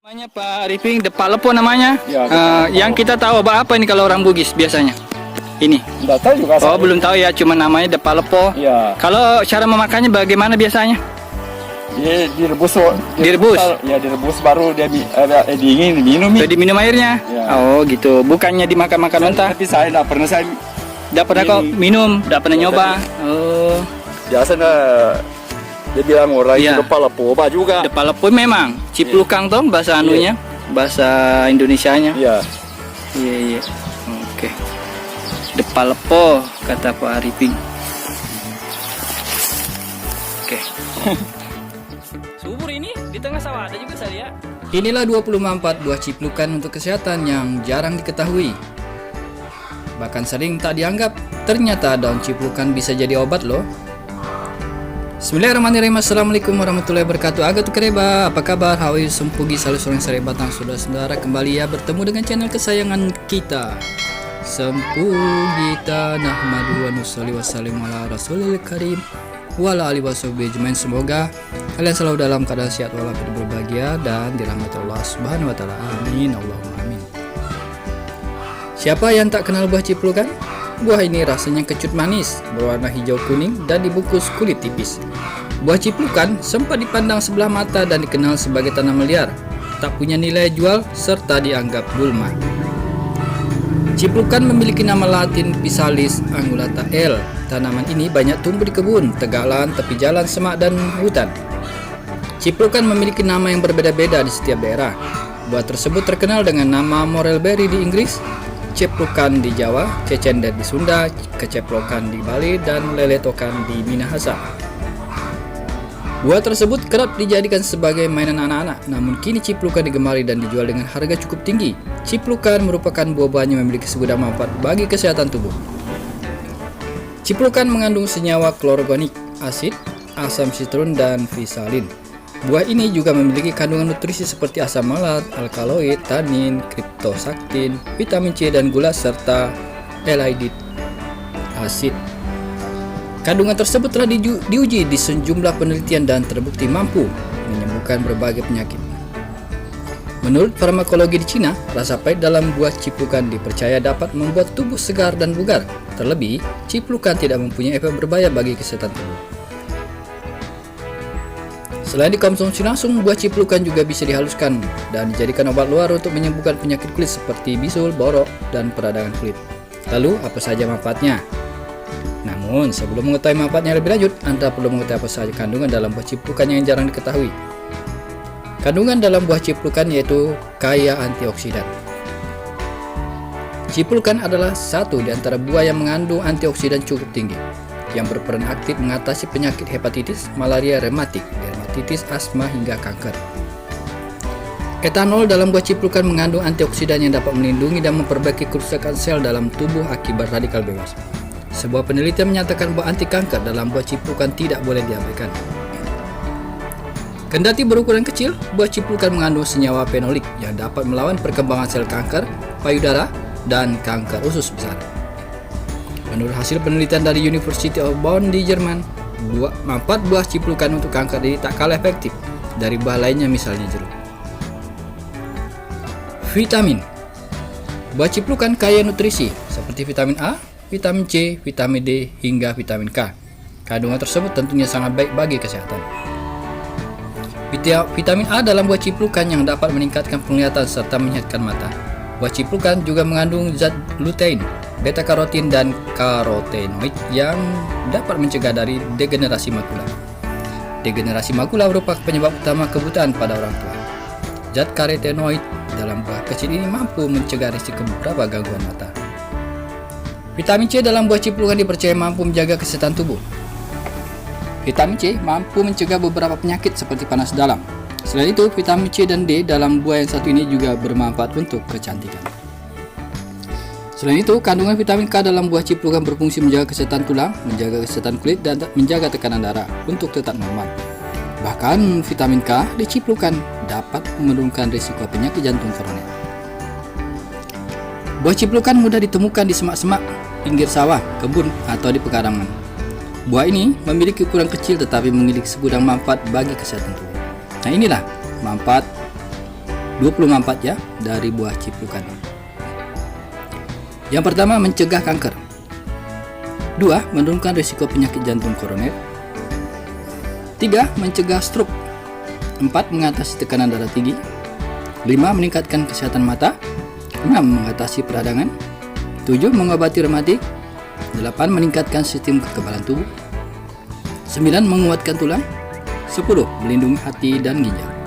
Namanya Pak Arifin, Depalepo namanya. Ya, yang kita tahu apa ini kalau orang Bugis biasanya? Ini. Enggak tahu juga. Oh, belum tahu ya, cuma namanya Depalepo. Ya. Kalau cara memakannya bagaimana biasanya? Dia direbus. Direbus? Ya, direbus baru dia dingin diminum. Jadi diminum airnya? Ya. Oh, gitu. Bukannya dimakan-makan mentah? Tapi saya enggak pernah Kok minum, enggak pernah nyoba. Oh. Biasanya dia bilang orang Ya. itu kepala poba juga. Depalepo memang ciplukang toh bahasa anunya, bahasa Indonesianya. Iya. Iya. Oke. Depalepo kata Pak Arifin. Oke. Subur ini di tengah sawah ada juga saya lihat. Inilah 20 manfaat buah ciplukan untuk kesehatan yang jarang diketahui. Bahkan sering tak dianggap. Ternyata daun ciplukan bisa jadi obat loh. Bismillahirrahmanirrahim. Assalamualaikum warahmatullahi wabarakatuh. Agatuk kereba, apa kabar? How are you? Sempugi selalu sore sore batang saudara-saudara kembali ya bertemu dengan channel kesayangan kita. Sempugita nahmadu wa nusalli wa sallim ala rasulil karim wa ala alihi washabihi ajmain. Semoga kalian selalu dalam keadaan sehat walafiat berbahagia dan dirahmati Allah Subhanahu wa taala. Amin. Allahumma amin. Siapa yang tak kenal buah ciplukan? Buah ini rasanya kecut manis, berwarna hijau kuning dan dibungkus kulit tipis. Buah ciplukan sempat dipandang sebelah mata dan dikenal sebagai tanaman liar, tak punya nilai jual serta dianggap gulma. Ciplukan memiliki nama latin Physalis angulata L. Tanaman ini banyak tumbuh di kebun, tegalan, tepi jalan, semak dan hutan. Ciplukan memiliki nama yang berbeda-beda di setiap daerah. Buah tersebut terkenal dengan nama morelberry di Inggris, ceplukan di Jawa, cecender di Sunda, keceplokan di Bali, dan leletokan di Minahasa. Buah tersebut kerap dijadikan sebagai mainan anak-anak, namun kini ciplukan digemari dan dijual dengan harga cukup tinggi. Ciplukan merupakan buah-buahan yang memiliki segudang manfaat bagi kesehatan tubuh. Ciplukan mengandung senyawa klororganik, asid, asam sitrun, dan visalin. Buah ini juga memiliki kandungan nutrisi seperti asam malat, alkaloid, tanin, kriptosaktin, vitamin C dan gula serta elaidik asid. Kandungan tersebut telah diuji di sejumlah penelitian dan terbukti mampu menyembuhkan berbagai penyakit. Menurut farmakologi di Cina, rasa pahit dalam buah ciplukan dipercaya dapat membuat tubuh segar dan bugar. Terlebih, ciplukan tidak mempunyai efek berbahaya bagi kesehatan tubuh. Selain dikonsumsi langsung, buah ciplukan juga bisa dihaluskan dan dijadikan obat luar untuk menyembuhkan penyakit kulit seperti bisul, borok, dan peradangan kulit. Lalu, apa saja manfaatnya? Namun, sebelum mengetahui manfaatnya lebih lanjut, Anda perlu mengetahui apa saja kandungan dalam buah ciplukan yang jarang diketahui. Kandungan dalam buah ciplukan yaitu kaya antioksidan. Ciplukan adalah satu di antara buah yang mengandung antioksidan cukup tinggi, yang berperan aktif mengatasi penyakit hepatitis, malaria, rematik, dermatitis, asma, hingga kanker. Etanol dalam buah ciplukan mengandung antioksidan yang dapat melindungi dan memperbaiki kerusakan sel dalam tubuh akibat radikal bebas. Sebuah penelitian menyatakan bahwa anti kanker dalam buah ciplukan tidak boleh diabaikan. Kendati berukuran kecil, buah ciplukan mengandung senyawa fenolik yang dapat melawan perkembangan sel kanker, payudara, dan kanker usus besar. Menurut hasil penelitian dari University of Bonn di Jerman, manfaat buah ciplukan untuk kanker ini tak kalah efektif dari buah lainnya, misalnya jeruk. Vitamin. Buah ciplukan kaya nutrisi seperti vitamin A, vitamin C, vitamin D, hingga vitamin K. Kandungan tersebut tentunya sangat baik bagi kesehatan. Vitamin A dalam buah ciplukan yang dapat meningkatkan penglihatan serta menyehatkan mata. Buah ciplukan juga mengandung zat lutein, beta-karotin, dan karotenoid yang dapat mencegah dari degenerasi makula. Degenerasi makula merupakan penyebab utama kebutaan pada orang tua. Zat karotenoid dalam buah kecil ini mampu mencegah risiko beberapa gangguan mata. Vitamin C dalam buah ciplukan dipercaya mampu menjaga kesehatan tubuh. Vitamin C mampu mencegah beberapa penyakit seperti panas dalam. Selain itu, vitamin C dan D dalam buah yang satu ini juga bermanfaat untuk kecantikan. Selain itu, kandungan vitamin K dalam buah ciplukan berfungsi menjaga kesehatan tulang, menjaga kesehatan kulit, dan menjaga tekanan darah untuk tetap normal. Bahkan, vitamin K di ciplukan dapat menurunkan risiko penyakit jantung koroner. Buah ciplukan mudah ditemukan di semak-semak, pinggir sawah, kebun, atau di pekarangan. Buah ini memiliki ukuran kecil tetapi memiliki segudang manfaat bagi kesehatan tubuh. Nah, inilah manfaat 20 manfaat ya dari buah ciplukan. Yang pertama, mencegah kanker. 2. Menurunkan risiko penyakit jantung koroner. 3. Mencegah stroke. 4. Mengatasi tekanan darah tinggi. 5. Meningkatkan kesehatan mata. 6. Mengatasi peradangan. 7. Mengobati rematik. 8. Meningkatkan sistem kekebalan tubuh. 9. Menguatkan tulang. 10. Melindungi hati dan ginjal.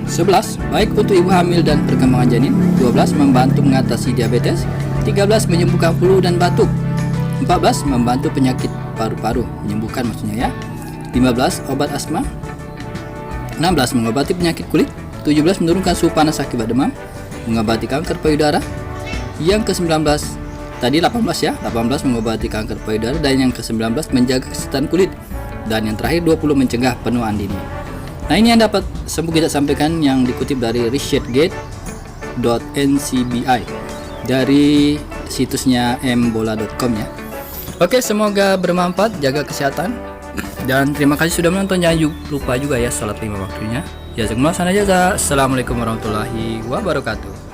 11. Baik untuk ibu hamil dan perkembangan janin. 12. Membantu mengatasi diabetes. 13. Menyembuhkan flu dan batuk. 14. Membantu penyakit paru-paru, menyembuhkan maksudnya ya. 15. Obat asma. 16. Mengobati penyakit kulit. 17. Menurunkan suhu panas akibat demam, mengobati kanker payudara. Yang ke-19 tadi 18 ya. 18 mengobati kanker payudara, dan yang ke-19 menjaga kesehatan kulit, dan yang terakhir 20 mencegah penuaan dini. Nah, ini yang dapat kita sampaikan yang dikutip dari researchgate.ncbi dari situsnya mbola.com ya. Oke, semoga bermanfaat, jaga kesehatan, dan terima kasih sudah menonton. Jangan lupa juga ya sholat 5 waktunya. Jazakumullah khairan. Assalamualaikum warahmatullahi wabarakatuh.